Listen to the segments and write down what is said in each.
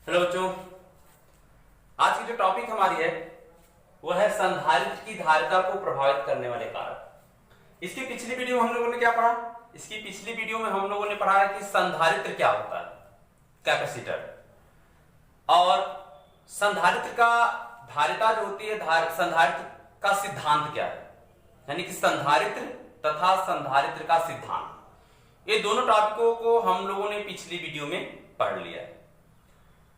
Hello बच्चों, आज की जो टॉपिक हमारी है वो है संधारित्र की धारिता को प्रभावित करने वाले कारक। इसकी पिछली वीडियो में हम लोगों ने क्या पढ़ा? इसकी पिछली वीडियो में हम लोगों ने पढ़ा है कि संधारित्र क्या होता है, कैपेसिटर, और संधारित्र का धारिता जो होती है, संधारित्र का सिद्धांत क्या है, यानी कि संधारित्र तथा संधारित्र का सिद्धांत। ये दोनों टॉपिकों को हम लोगों ने पिछली वीडियो में पढ़ लिया है।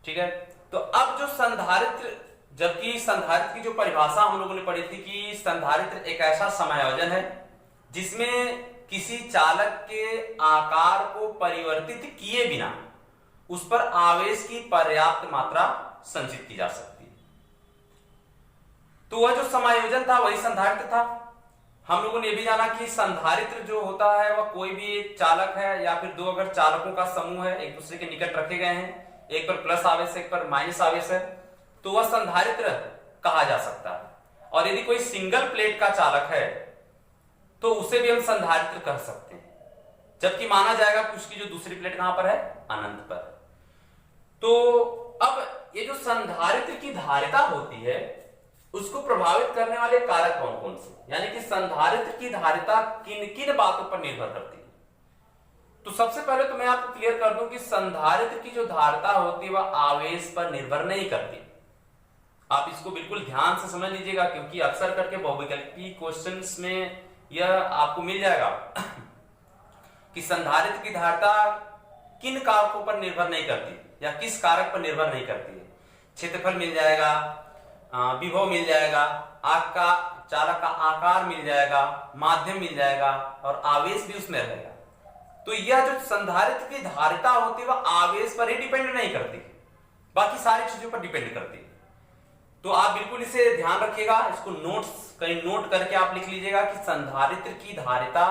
ठीक है, तो अब जो संधारित्र, जबकि संधारित्र की जो परिभाषा हम लोगों ने पढ़ी थी कि संधारित्र एक ऐसा समायोजन है जिसमें किसी चालक के आकार को परिवर्तित किए बिना उस पर आवेश की पर्याप्त मात्रा संचित की जा सकती है। तो वह जो समायोजन था वही संधारित्र था। हम लोगों ने यह भी जाना कि संधारित्र जो होता है वह कोई भी एक चालक है या फिर दो अगर चालकों का समूह है, एक दूसरे के निकट रखे गए हैं, एक पर प्लस आवेश है, एक पर माइनस आवेश है, तो वह संधारित्र कहा जा सकता है। और यदि कोई सिंगल प्लेट का चालक है तो उसे भी हम संधारित्र कह सकते हैं, जबकि माना जाएगा कि उसकी जो दूसरी प्लेट कहां पर है, अनंत पर। तो अब ये जो संधारित्र की धारिता होती है उसको प्रभावित करने वाले कारक कौन कौन से, यानी कि संधारित्र की धारिता किन किन बातों पर निर्भर करती है। तो सबसे पहले तो मैं आपको क्लियर कर दूं कि संधारित्र की जो धारिता होती है वह आवेश पर निर्भर नहीं करती। आप इसको बिल्कुल ध्यान से समझ लीजिएगा, क्योंकि अक्सर करके बहुविकल्पी क्वेश्चंस में यह आपको मिल जाएगा कि संधारित्र की धारिता किन कारकों पर निर्भर नहीं करती या किस कारक पर निर्भर नहीं करती है। क्षेत्रफल मिल जाएगा, विभव मिल जाएगा, आग का चालक का आकार मिल जाएगा, माध्यम मिल जाएगा और आवेश भी उसमें रहेगा। तो यह जो संधारित्र की धारिता होती है वह आवेश पर ही डिपेंड नहीं करती, बाकी सारी चीजों पर डिपेंड करती है। तो आप बिल्कुल इसे ध्यान रखिएगा, इसको नोट्स कहीं नोट करके आप लिख लीजिएगा कि संधारित्र की धारिता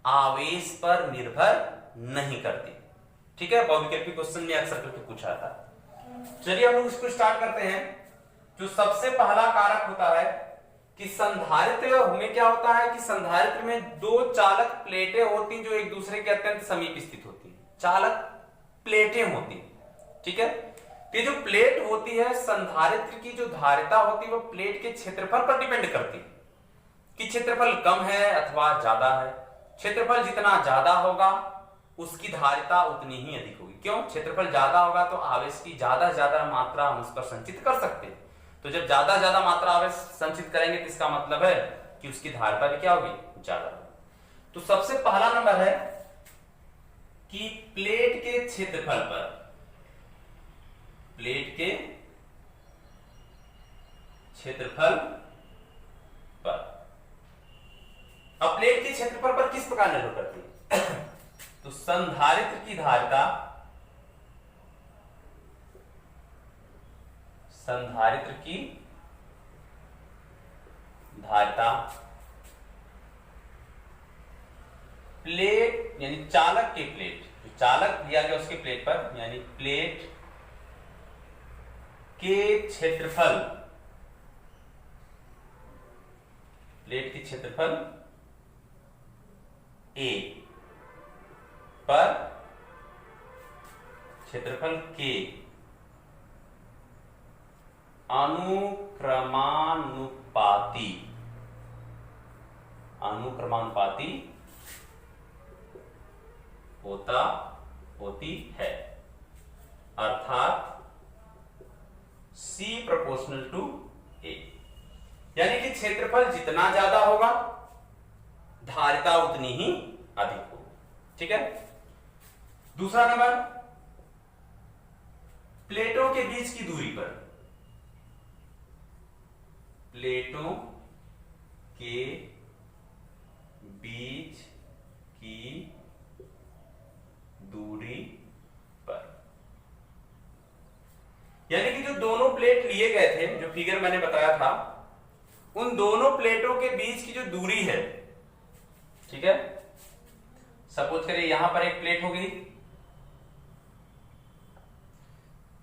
आवेश पर निर्भर नहीं करती। ठीक है, बहुविकल्पी क्वेश्चन में अक्सर करके पूछा था। चलिए हम लोग इसको स्टार्ट करते हैं। जो सबसे पहला कारक होता है कि संधारित्र में क्या होता है कि संधारित्र में दो चालक प्लेटें होती जो एक दूसरे के अत्यंत समीप स्थित होती हैं, चालक प्लेटें होती हैं। ठीक है, तो जो प्लेट होती है, संधारित्र की जो धारिता होती है वो प्लेट के क्षेत्रफल पर डिपेंड करती है कि क्षेत्रफल कम है अथवा ज्यादा है। क्षेत्रफल जितना ज्यादा होगा उसकी धारिता उतनी ही अधिक होगी। क्यों? क्षेत्रफल ज्यादा होगा तो आवेश की ज्यादा से ज्यादा मात्रा हम उस पर संचित कर सकते हैं। तो जब ज्यादा ज्यादा मात्रा आवेश संचित करेंगे तो इसका मतलब है कि उसकी धारिता भी क्या होगी, ज्यादा होगी। तो सबसे पहला नंबर है कि प्लेट के क्षेत्रफल पर, प्लेट के क्षेत्रफल पर, अब प्लेट के क्षेत्रफल पर किस प्रकार निर्भर करती है तो संधारित्र की धारिता, संधारित्र की धारिता प्लेट यानी चालक के प्लेट, जो चालक दिया गया उसके प्लेट पर, यानी प्लेट के क्षेत्रफल, प्लेट के क्षेत्रफल ए पर क्षेत्रफल के अनुक्रमानुपाती, अनुक्रमानुपाती होती है, अर्थात C प्रोपोर्शनल टू A, यानी कि क्षेत्रफल जितना ज्यादा होगा धारिता उतनी ही अधिक होगी। ठीक है, दूसरा नंबर, प्लेटों के बीच की दूरी पर, प्लेटों के बीच की दूरी पर, यानी कि जो दोनों प्लेट लिए गए थे, जो फिगर मैंने बताया था, उन दोनों प्लेटों के बीच की जो दूरी है, ठीक है, सपोज करिए यहां पर एक प्लेट हो गई,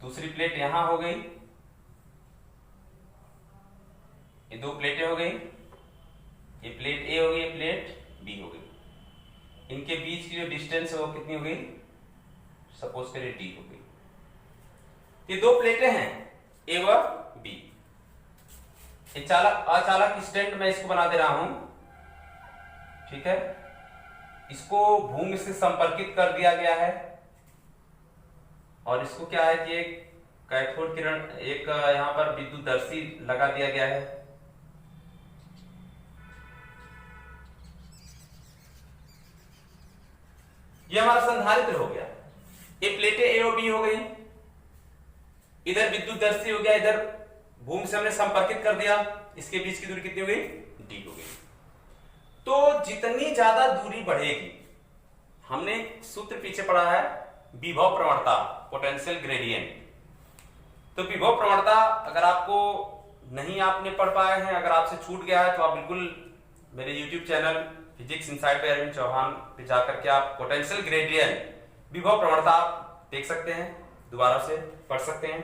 दूसरी प्लेट यहां हो गई, ये दो प्लेटें हो गई, ये प्लेट ए हो गई, ये प्लेट बी हो गई। इनके बीच की जो डिस्टेंस है वो कितनी हो गई, सपोज करिए डी हो गई। कि दो प्लेटें हैं ए व बी। एक चालक अचालक स्टैंड मैं इसको बना दे रहा हूं, ठीक है। इसको भूमि से संपर्कित कर दिया गया है और इसको क्या है कि एक कैथोड किरण, एक यहां पर विद्युतदर्शी लगा दिया गया है। ये हमारा संधारित्र हो गया। ये प्लेटें ए और बी हो गई, इधर विद्युतदर्शी हो गया, इधर भूमि से हमने संपर्कित कर दिया। इसके बीच की दूरी कितनी हो गई? डी हो गई। तो जितनी ज्यादा दूरी बढ़ेगी, हमने सूत्र पीछे पढ़ा है विभव प्रवणता, पोटेंशियल ग्रेडियंट। तो विभव प्रवणता अगर आपको नहीं आपने पढ़ पाए हैं, अगर आपसे छूट गया है, तो आप बिल्कुल मेरे YouTube channel physics inside by Arvind Chauhan पे जाकर के आप पोटेंशियल ग्रेडियंट, विभव प्रवणता देख सकते हैं, दोबारा से पढ़ सकते हैं।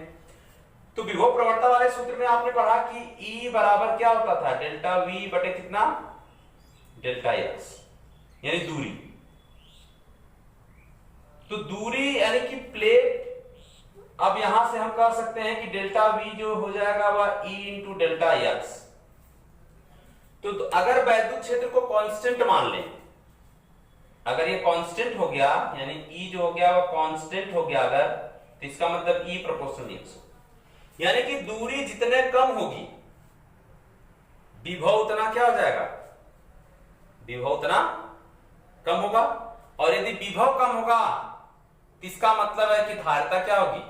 तो विभव प्रवणता वाले सूत्र में आपने पढ़ा कि E बराबर क्या होता था? डेल्टा V बटे कितना? डेल्टा x, यानी दूरी। तो दूरी यानी कि प्लेट, अब यहां से हम कह सकते हैं कि डेल्टा V जो हो जाएगा वह E इंटू डेल्टा x। तो अगर वैद्युत क्षेत्र को कांस्टेंट मान लें, अगर ये कांस्टेंट हो गया, यानी E जो हो गया वो कांस्टेंट हो गया अगर, तो इसका मतलब E प्रोपोर्शनल x, यानी कि दूरी जितने कम होगी विभव उतना क्या हो जाएगा? विभव उतना कम होगा। और यदि विभव कम होगा तो इसका मतलब है कि धारिता क्या होगी?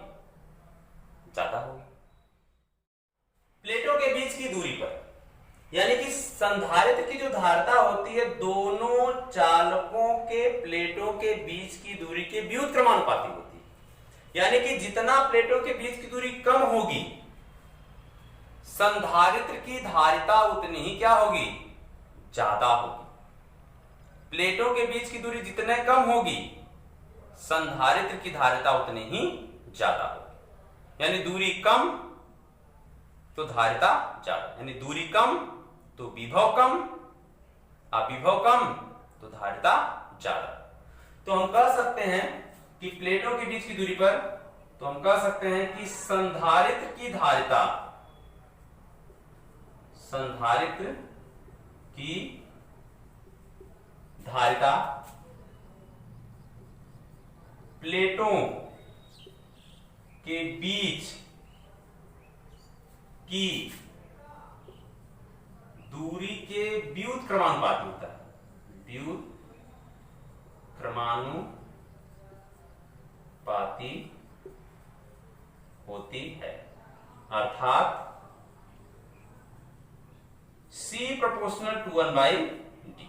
ज्यादा होगी। प्लेटों के बीच की दूरी पर, यानी कि संधारित्र की जो धारिता होती है दोनों चालकों के प्लेटों के बीच की दूरी के व्युत्क्रमानुपाती होती है। यानी कि जितना प्लेटों के बीच की दूरी कम होगी, संधारित्र की धारिता उतनी ही क्या होगी? ज्यादा होगी। प्लेटों के बीच की दूरी जितने कम होगी, संधारित्र की धारिता उतनी ही ज्यादा होगी। यानी दूरी कम तो धारिता ज्यादा, यानी दूरी कम तो विभव कम, और विभव कम तो धारिता ज्यादा। तो हम कह सकते हैं कि प्लेटों के बीच की दूरी पर, तो हम कह सकते हैं कि संधारित्र की धारिता, संधारित्र की धारिता प्लेटों के बीच की दूरी के व्युत्क्रमानुपाती होता है, व्युत्क्रमानुपाती होती है। अर्थात C प्रोपोर्शनल टू 1/d,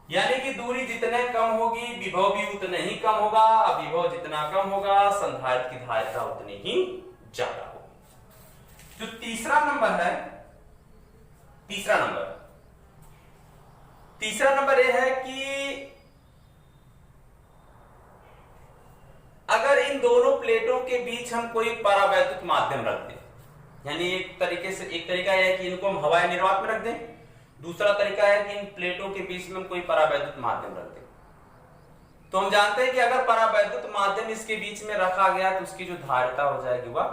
यानी कि दूरी जितने कम होगी विभव भी उतने ही कम होगा, विभव जितना कम होगा संधारित्र की धारिता उतनी ही ज्यादा होगी। जो तीसरा नंबर है, तीसरा नंबर यह है कि अगर इन दोनों प्लेटों के बीच हम कोई परावैद्युत माध्यम रख दें, यानी एक तरीका यह है कि इनको हम हवाई निर्वात में रख दें, दूसरा तरीका है कि इन प्लेटों के बीच में हम कोई परावैद्युत माध्यम रख दें। तो हम जानते हैं कि अगर परावैद्युत माध्यम इसके बीच में रखा गया तो उसकी जो धारिता हो जाएगी वह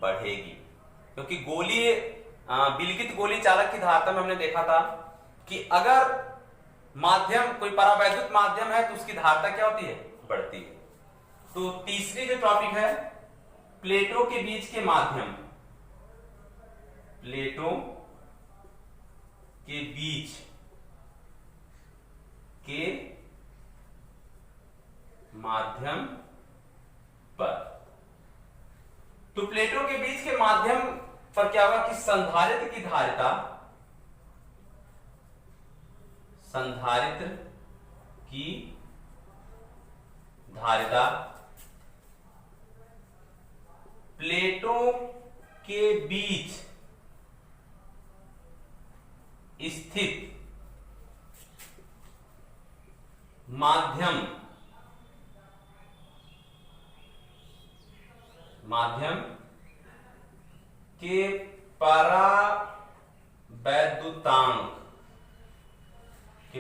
बढ़ेगी, क्योंकि गोली, विलगित गोली चालक की धारिता में हमने देखा था कि अगर माध्यम कोई परावैद्युत माध्यम है तो उसकी धारिता क्या होती है? बढ़ती है। तो तीसरी जो टॉपिक है प्लेटों के बीच के माध्यम, प्लेटों के बीच के माध्यम पर, तो प्लेटों के बीच के माध्यम पर क्या होगा कि संधारित्र की धारिता, संधारित्र की धारिता प्लेटों के बीच स्थित माध्यम के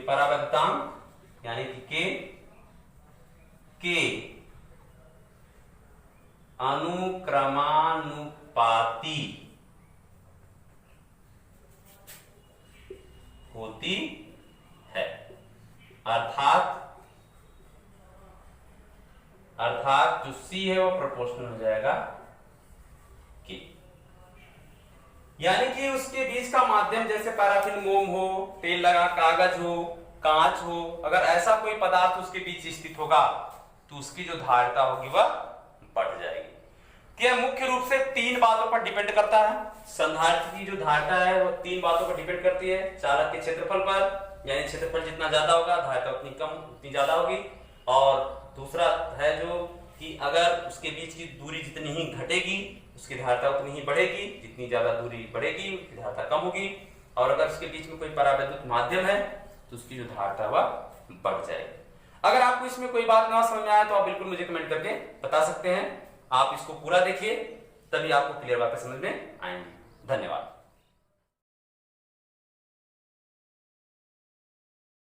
परावैद्युतांक यानी कि के अनुक्रमानुपाती होती है। अर्थात जो सी है वो प्रोपोर्शनल हो जाएगा के। यानी कि उसके बीच का माध्यम जैसे पैराफिन मोम हो, तेल लगा कागज हो, कांच हो, अगर ऐसा कोई पदार्थ उसके बीच स्थित होगा तो उसकी जो धारिता होगी वह बढ़ जाएगी। क्या मुख्य रूप से 3 बातों पर डिपेंड करता है। संधारित्र की जो धारिता है वो 3 बातों पर डिपेंड करती है। चालक के क्षेत्रफल पर, यानी क्षेत्रफल जितना ज्यादा होगा धारिता उतनी ज्यादा होगी। और दूसरा है जो कि अगर उसके बीच की दूरी जितनी ही घटेगी उसकी धारिता उतनी ही बढ़ेगी, जितनी ज्यादा दूरी बढ़ेगी उसकी धारिता कम होगी। और अगर उसके बीच में कोई परावैद्युत माध्यम है तो उसकी जो धारिता वह बढ़ जाएगी। अगर आपको इसमें कोई बात ना समझ में आए तो आप बिल्कुल मुझे कमेंट करके बता सकते हैं। आप इसको पूरा देखिए तभी आपको क्लियर बातें समझ में आएंगी। धन्यवाद।